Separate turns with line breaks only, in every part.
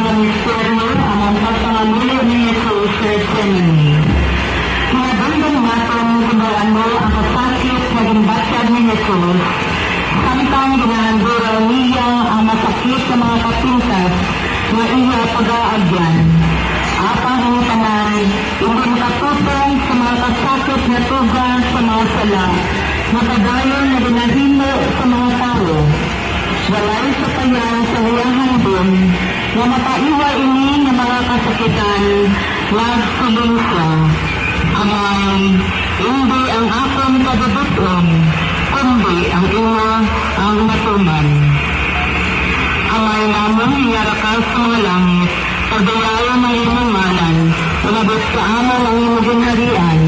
mga misteryo ang pagpangamulo ni Jesus sa Gethsemane. Hinabandang matang kundaan mo ang kasakit na ginbatyag ni Jesus, samtang ginahandura niya ang masakit sa mga kapintas na iya pag-aagyan. Apang ang tanan, hindi makatupang sa mga kasakit na tugas sa mga sala, makadayon na ginahimo sa mga tao. Walay sa payan sa huyahan din, na mapaiwa ini ng mga kasakitan, nagsuling siya. Amay, hindi ang akong kaduduton, kundi ang ina ang matuman. Amay naman hiyarakas sa mga langit, pagdayayan ng imong malan, umabot sa amal ang imong ginharian,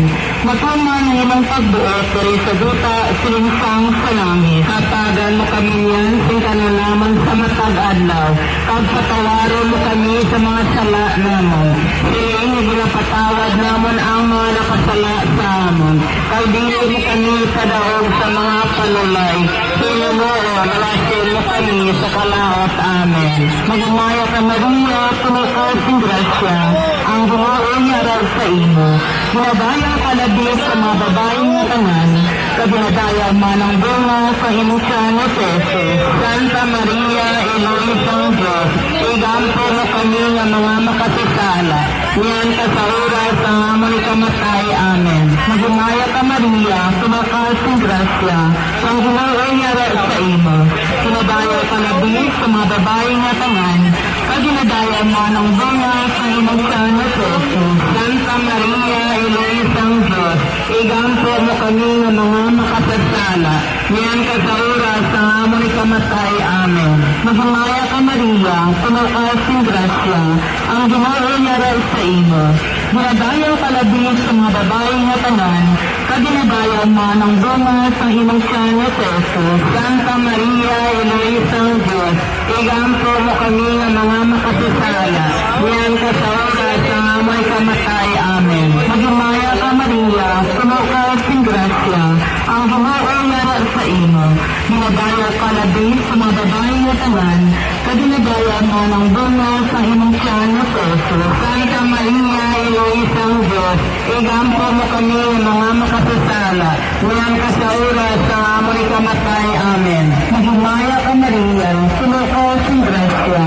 matuman ang imong pagbuot, pero sa duta, silingsang sa langit. Hatagan mo kami yan, sing kanalaman sa matag adlaw, pagpatawaro mo kami sa mga sala namon. Siling ginapatawad namon ang mga nakasala sa amon. Kaldili mo kami sa daog sa mga palulay. Sinunoo, nalasin mo kami sa kalaot. Amen. Magumaya ka Maria, tumukod ng grasya, ang Ginoo yarag sa imo. Ginadaya ka labis sa mga babaeng tanan, kabinadaya man ang bunga sa imusan ni Jesus. Santa Maria, Iloisang Diyos, igampo mo kami ng mga makasasala, niyan ka sa oras ang amon ikamatay. Amen. Magumaya ka Maria, tumakas ng grasya, ang Ginoo yarag sa imo. Ginadaya ka labis sa mga babaeng tanan, kabinadaya man ang bunga sa imusan ni Jesus. Santa Maria, Iloisang Diyos, igampo mo kami ng mga makasasala, niyan ka sa oras ang amon ikamatay. Amen. Magumaya ka Maria, tumakas ng grasya, ang Ginoo yarag sa imo. Ginadaya ka labis sa mga babaeng tanan, kabinadaya man ang bunga sa imong tiyan ni Jesus. Santa Maria, Iloisang Diyos, igampo mo kami ng mga makasasala, niyan ka sa oras ang amon ikamatay. Amen. Magumaya ka Maria, tumakas ng grasya, ang Ginoo yarag sa imo. Ginadaya ka labis sa mga babaeng tanan, kabinadaya man ang bunga sa imong tiyan ni Jesus. Santa Maria, Iloisang Diyos, igampo mo kami ng mga makasasala, niyan ka sa oras ang amon ikamatay. Amen. Magumaya ka Maria, tumakas ng grasya,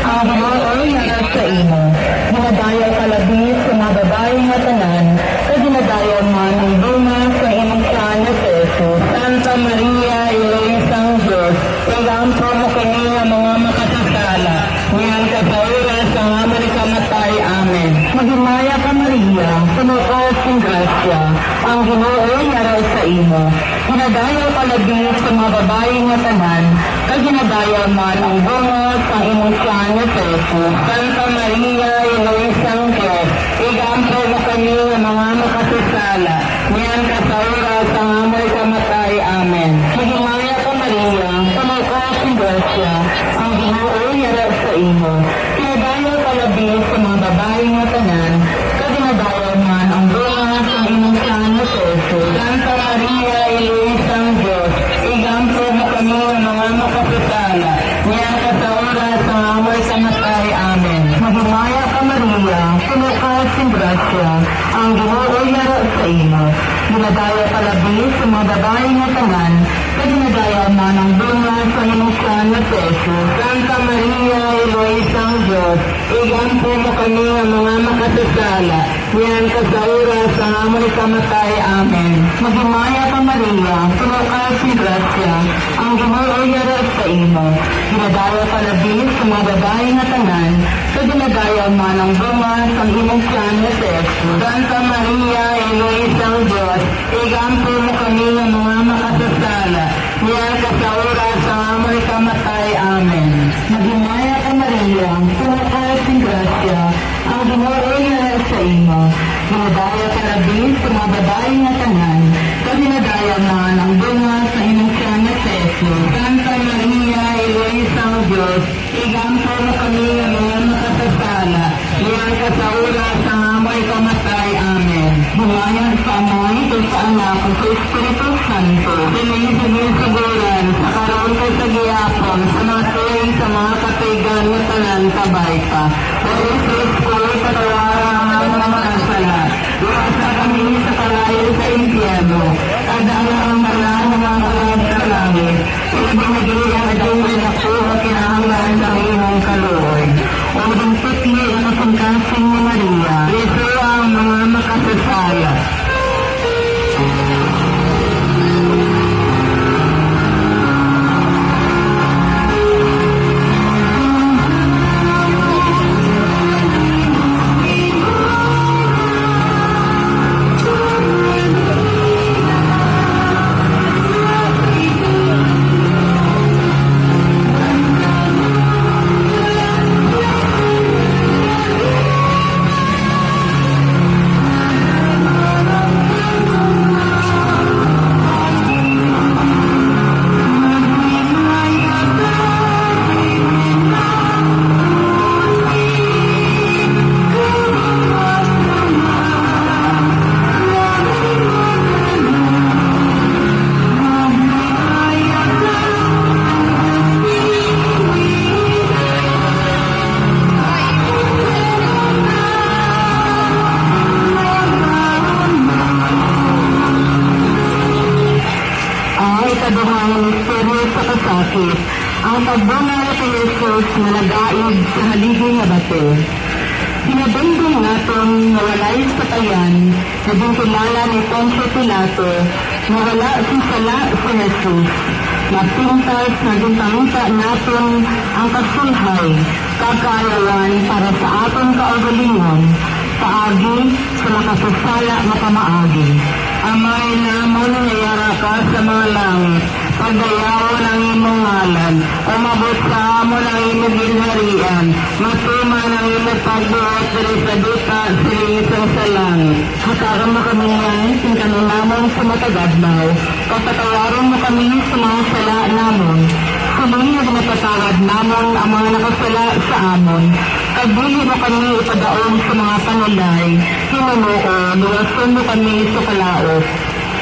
ang Ginoo yarag sa imo. Ginadaya ka labis sa mga babaeng tanan, kabinadaya man ang bunga sa imong tiyan ni Jesus. Santa Maria, Iloisang Diyos, igampo mo kami ng mga makasasala, niyan ka sa oras ang amon ikamatay. Amen. Magumaya ka Maria, tumakas ng grasya, ang Ginoo yarag sa imo. Ginadaya ka labis sa mga babaeng tanan, kabinadaya man ang bunga sa imong tiyan ni Jesus. Santa Maria, Iloisang Diyos, igampo mo kami ng mga makasasala, niyan ka sa oras ang amon ikamatay. Amen. Magumaya ka Maria, tumakas ng grasya, ang Ginoo yarag sa imo. Ginadaya ka labis sa mga babaeng tanan, kabinadaya man ang bunga sa imong tiyan ni Jesus. Santa Maria, Iloisang Diyos, igampo mo kami ng mga makasasala, niyan ka sa oras ang amon ikamatay. Amen. Magumaya ka Maria, tumakas ng grasya, ang Ginoo yarag sa imo. Ginadaya ka labis sa mga babaeng tanan, kabinadaya man ang bunga sa imong tiyan ni Jesus. Santa Maria, Iloisang Diyos, igampo mo kami ng mga makasasala, niyan ka sa oras ang amon ikamatay. Amen. Magumaya ka Maria, tumakas ng grasya, ang Ginoo yarag sa imo. Ginadaya ka labis sa mga babaeng tanan, kabinadaya man ang bunga sa imong tiyan ni Jesus. Santa Maria, Iloisang Diyos, igampo mo kami ng mga makasasala, niyan ka sa oras ang amon ikamatay. Amen. Magumaya ka Maria, tumakas ng grasya, ang Ginoo yarag sa imo. Ginadaya ka labis sa mga babaeng tanan, kabinadaya man ang bunga sa imong tiyan ni Jesus. Santa Maria, Iloisang Diyos, igampo mo kami ng mga makasasala, niyan ka sa oras ang amon ikamatay. Amen. Bumayan sa Ama, sa Anak, sa Espiritu Santo, siguran sa karoon kay sa giyapon, sa mga tuwing sa mga kaigan nga tanan kabay pa. O Jesus, kuloy katawarang ang mga makasala. Iwasa kami sa kalayo sa impyerno. Kadala ang tanan ng mga kalab sa langit. Ibinagay ang adungan ako at kinahanglan sa iyong kaluoy. O dingpitli ang kasangkasing ni Maria. Ito ang mga makasasala. Ang pagbunga ni Jesus na nagaib sa haligi nga bato. Sinabindong naton na walay sa tayan, naging kilala ni Poncio Pilato na wala si sala si Jesus. Napintas naging pangita naton ang kasulhay, kakaalawan para sa aton kaugalingon, paagi sa makasasala na pamaagi. Amay namon ngayara ka sa mga langit, pagdayawon ang imong ngalan, umabot sa amon ang imong ginharian, matuman ang imong pagbuhat diri sa duta silingisang sa langit. Hakaram mo kami ngayon, tingkanon namon sa matagadlaw, kapatawaron mo kami sa mga sala namon, sumunod na napatawad namon ang mga nakasala sa amon, kagbuli mo kami ipadaon sa mga panulay, hinunuo, luwason mo kami sa kalaot.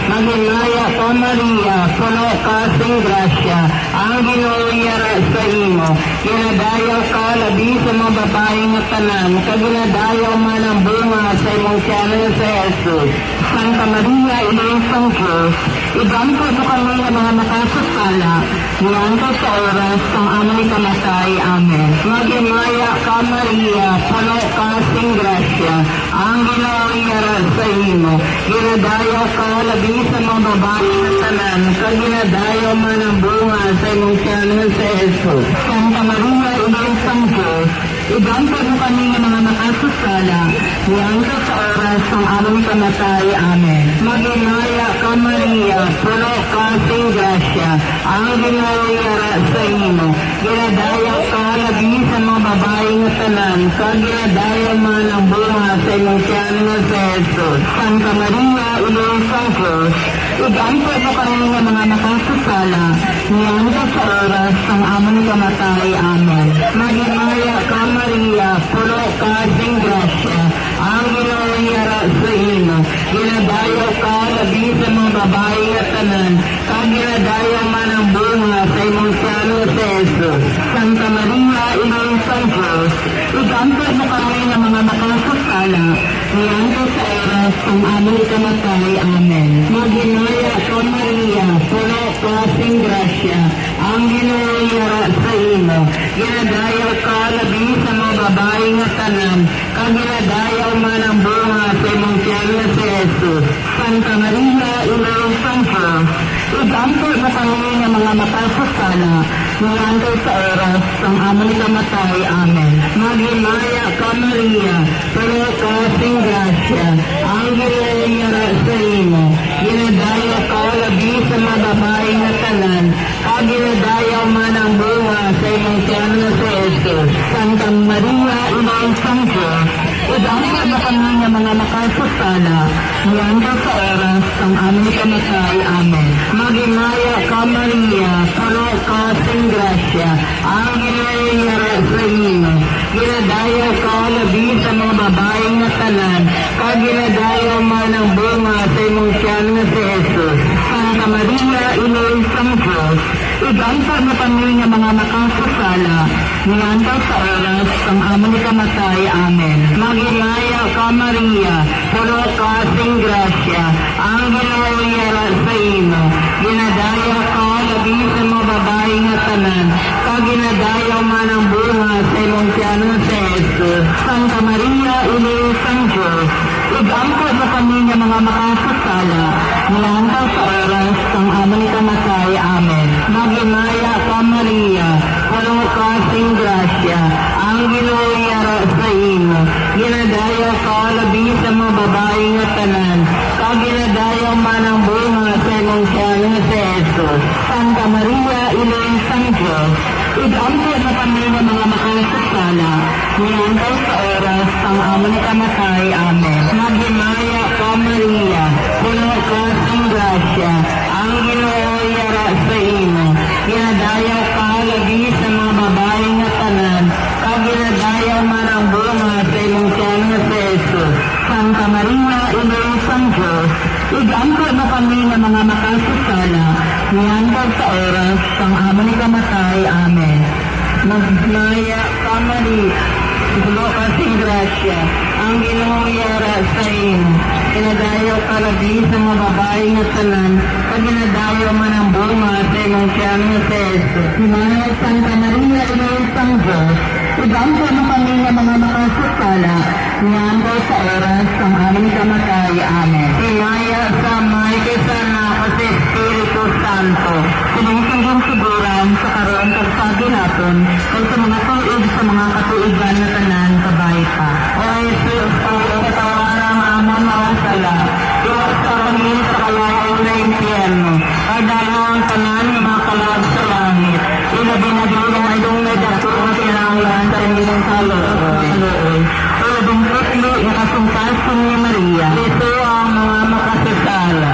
Maghilaya ko Maria, puno ka sing grasya, ang Ginoo yara sa imo. Ginadayaw ka labi sa mga babae nga tanan, kaginadayaw man ang bunga sa imong tiyanan sa Jesus. Santa Maria, Ina ng Diyos, ibangko mo kami ang mga nakasasala, niyangko sa oras ng aming kamatay. Amen. Maghilaya ka Maria, puno ka sing grasya, ang Ginoo yara sa imo. Ginadayaw ka labi sa mga babae na tanan, kaginadayaw man ang bunga sa imong tiyanan sa Jesus. Santa Maria, Ina ng Diyos, ibangko mo kami ng mga nakasasala, niyangko sa oras ng aming kamatay. Amen. Maghilaya ka Maria, puno ka sing grasya, ang Ginoo yara sa imo. Ginadayaw ka labi sa mga babae nga tanan, kaginadayaw man ang bunga sa imong tiyanan sa Jesus. Santa Maria, Ina ng Diyos, ibangko mo kami ng mga nakasasala, niyangko sa oras ng aming kamatay. Amen. Maghilaya ka Maria, puno ka sing grasya, ang Ginoo yara sa imo. Ginadayaw ka labi sa mga babae nga tanan, kaginadayaw man ang bunga sa imong tiyanan sa Jesus. Santa Maria, Ina ng Diyos, ibangko mo kami ng mga nakasasala, niyangko sa oras ng aming kamatay. Amen. Maghilaya ka Maria, puno ka sing grasya, ang Ginoo yara sa imo. Ginadayaw ka labi sa mga babae nga tanan, kaginadayaw man ang bunga sa imong tiyanan sa Jesus. Santa Maria, Ina ng Diyos, ibangko mo kami ng mga nakasasala, niyangko sa oras ng aming kamatay. Amen. Maghilaya ka Maria, puno ka sing grasya, ang Ginoo yara sa imo. Ginadayaw ka labi sa mga babae nga tanan, kaginadayaw man ang bunga sa imong tiyanan sa Jesus. Santa Maria, Ina ng Diyos, ibangko mo kami ng mga nakasasala, niyangko sa oras ng aming kamatay. Amen. Maghilaya ka Maria, puno ka sing grasya, ang Ginoo yara sa imo. Ginadayaw ka labi sa mga babae nga tanan, kaginadayaw man ang bunga sa imong tiyanan sa Jesus. Santa Maria, Ina ng Diyos, Iganta na kami nga mga makasasala, nilantaw sa oras ang amo ni kamatay. Amen. Maginaya ka Maria, puno ka sing grasya, ang ginawiyara sa imo. Ginadaya ka, labi sa mga babae nga tanan, kaginadayaw man ang bunga sa imong tiyanon sa Jesus. Santa Maria, Ina Sang Diyos, igangkod na kami nga mga makasasala, nilantaw sa oras ang amo ni kamatay. Amen. Maginaya ka Maria, puno ka sing grasya, ang ginawiyara sa imo. Ginadayaw ka, labi sa mga babae nga tanan, kaginadayaw man ang bunga sa imong tiyanon sa Jesus. Santa Maria, Ina Sang Diyos, igangkod na kami nga mga makasasala, nilantaw sa oras ang amo ni kamatay. Amen. Maginaya ka Maria, puno ka sing grasya, ang ginawiyara sa imo. Ginadayaw ka, labi sa mga babae nga tanan, kaginadayaw man ang bunga sa imong tiyanon sa Jesus. Santa Maria, Ina Sang Diyos, igangkod na kami nga mga makasasala, nilantaw sa oras ang amo ni kamatay. Amen. Magnaya ka Maria, puno ka sing grasya, ang ginawiyara sa imo. Ginadayaw ka, labi sa mga babae nga tanan, kaginadayaw man ang bunga sa imong tiyanon sa Jesus. Hinanay Santa Maria, Ina Sang Diyos, igangkod na kami nga mga makasasala, nilantaw sa oras ang amo ni kamatay. Amen. Hinaya sa may kisana kasi Espiritu Santo, sinusanggang siguran sa karoon kagsagi naton, kay sa mga tuig sa mga katuigan na tanan kabay pa. O Jesus, ang katawan ng amon mga sala, iwas sa pangin sa kalayaw na impyerno, kadalo ang tanan ng mga kalab sa langit, ilabi na dito ay dungay dato ang kinanglan sa rinong kalooy. O dungkotlo, nakasungkasan ni Maria, ito ang mga makasasala.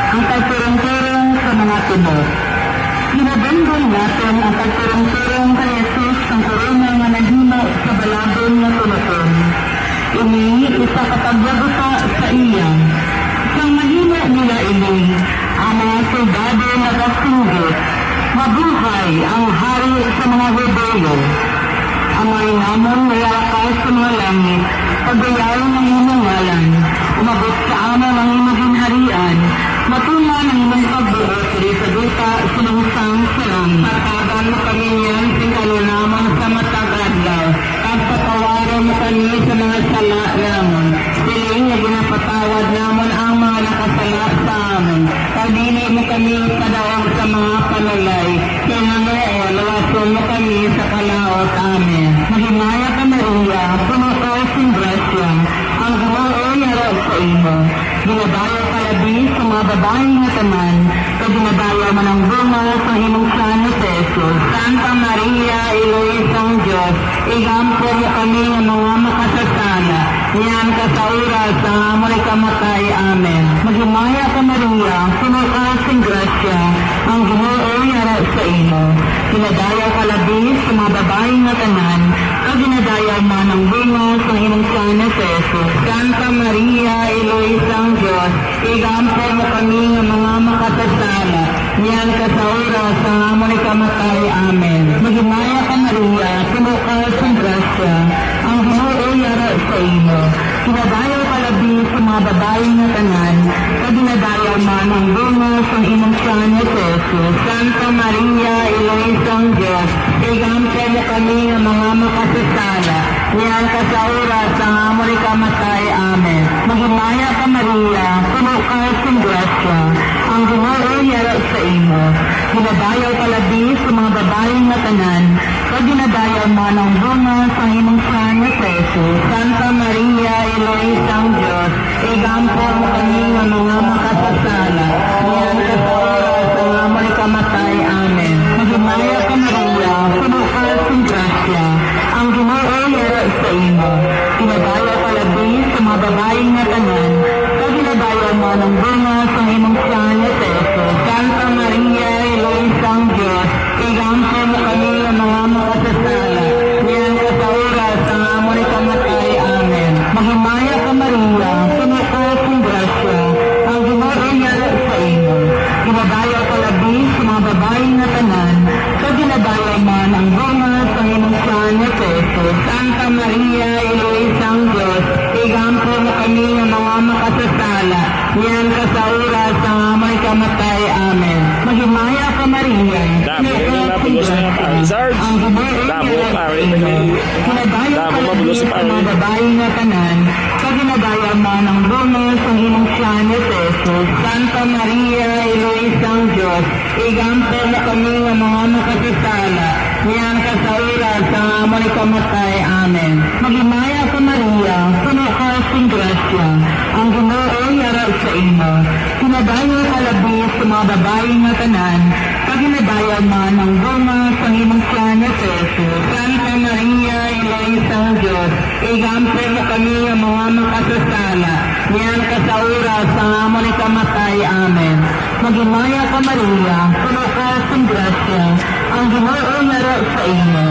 Ang pagturong-turong sa mga tubos. Ginabandol natin ang pagturong-turong kay Jesus ang korona nga naghimo sa balabon nga tuluton. Ini isa kapagwaguta sa iya. Isang mahina nila ini, ang mga soldado na kasunggit. Mabuhay ang hari sa mga rebelo. Ang mga inamon nalakas sa mga langit, pagdayaw ng imong ngalan, umabot sa ama ng imong harian, matuman ang imong pagbuot sa duta sinungsang sa langit. Matagan mo kami niyan sing kalunaman sa matagadlaw, at patawaran mo kami sa mga sala namon. Siling na ginapatawad namon ang mga nakasala sa amon. Pagdili mo kami padawang sa mga panulay, kinangoon, lawason mo kami sa kalaot. Amen. Maghimaya ka Maria, puno ka sing grasya, ang Ginoo yara sa imo. Ginadayaw ka labi sa mga babae nga tanan, ginadayaw man ang bunga sa imong tiyan ni Jesus. Santa Maria, Ina Sang Diyos, igampo mo kami ng mga makasasala, niyan ka sa oras sa amon ni kamatay. Amen. Maghimaya ka Maria, puno ka sing grasya, ang Ginoo yara sa imo. Ginadayaw ka labi sa mga babae nga tanan, ginadayaw man ang bunga sa imong tiyan ni Jesus. Santa Maria, Ina Sang Diyos, igampo mo kami ng mga makasasala, niyan ka sa oras sa amon ni kamatay. Amen. Maghimaya ka Maria, puno ka sing grasya, ang Ginoo yara sa imo. Ginadayaw ka labi sa mga babae nga tanan, ginadayaw man ang bunga sa imong tiyan ni Jesus. Santa Maria, Ina Sang Diyos, igampo mo kami ng mga makasasala, niyan ka sa oras sa amon ni kamatay. Amen. Maghimaya ka Maria, puno ka sing grasya, ang Ginoo yara sa imo. Ginadayaw palabi sa mga babae nga tanan, pag ginadayaw man ang bunga sa imong tiyan nga Jesus. Santa Maria, Eloisang Diyos, igampo mo kami nga mga makasasala, niyan ka sa oras sa nga may kamatay. Amen. Magimaya ka Maria, puno ka ng grasya, ang Ginoo yara sa imo. Ginadayaw palabi sa mga babae nga tanan, pag ginadayaw man ang bunga sa imong tiyan nga Jesus. Santa Maria, Eloisang Diyos, igampo mo kami nga mga makasasala, niyan ka sa oras sa nga may kamatay. Amen. Magimaya ka Maria, puno ka ng grasya, ang Ginoo yara sa imo. Ginadayaw palabi sa mga babae nga tanan, pag ginadayaw man ang bunga sa imong tiyan nga Jesus. Santa Maria, Eloisang Diyos, igampo mo kami nga mga makasasala, niyan ka sa oras sa nga may kamatay. Amen. Magimaya ka Maria,
Damo,
puno ka ng
mabulos na
grasya,
pare, sir.
ang Ginoo
Damo,
yara sa
pare.
imo. Ginadayaw
Damo,
palabi
mabulos
sa
pare.
mga babae nga tanan, pag ginadayaw man ang bunga sa imong tiyan nga Jesus. Santa Maria, Eloisang Diyos, igampo mo kami nga mga makasasala, niyan ka sa oras sa nga may kamatay. Amen. Magimaya ka Maria, puno ka ng grasya, ang Ginoo yara sa imo. Ginadayaw palabi sa mga babae nga tanan, pag ginadayaw man ang bunga sa imong tiyan nga Jesus. Santa Maria, Eloisang Diyos, igampo mo kami nga mga makasasala, niyan ka sa oras sa nga may kamatay. Amen. Magimaya ka Maria, puno ka ng grasya, ang Ginoo yara sa imo.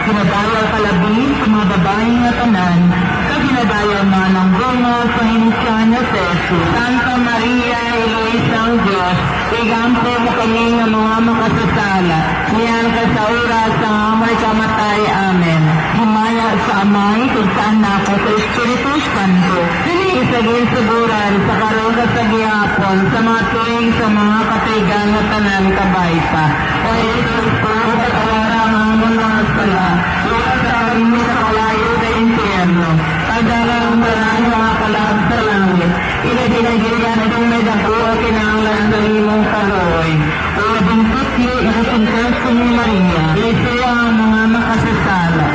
Ginadayaw palabi sa mga babae nga tanan, pag ginadayaw man ang bunga sa imong tiyan nga Jesus. Santa Maria, Eloisang Diyos, igampo mo kami nga mga makasasala, niyan ka sa oras sa nga may kamatay. Amen. Himaya sa Amay, kung sa Anak, at sa Espiritu Santo, isagin suguran sa karon ka sa gihapon, sa mga tuwing sa mga katigan nga tanan kabayta. O Jesus, para sa kawarang ang mga sala, lukas sa amin sa kalayo sa impyerno, pagdalang marang mga kalag sa langit, inaginagilan itong may dakuha kinanglan sa imong kaloy. O bingkot niyo, ikasintas ko ni Maria, ito ang mga makasasala.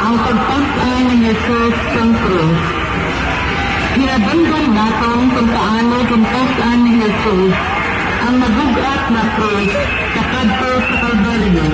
ang pagpagtaan ng Jesus sa krus. Hinabanggan natong kung paano pagpagtaan ni Jesus ang nagugat na krus sa kadto sa Kalbaryo.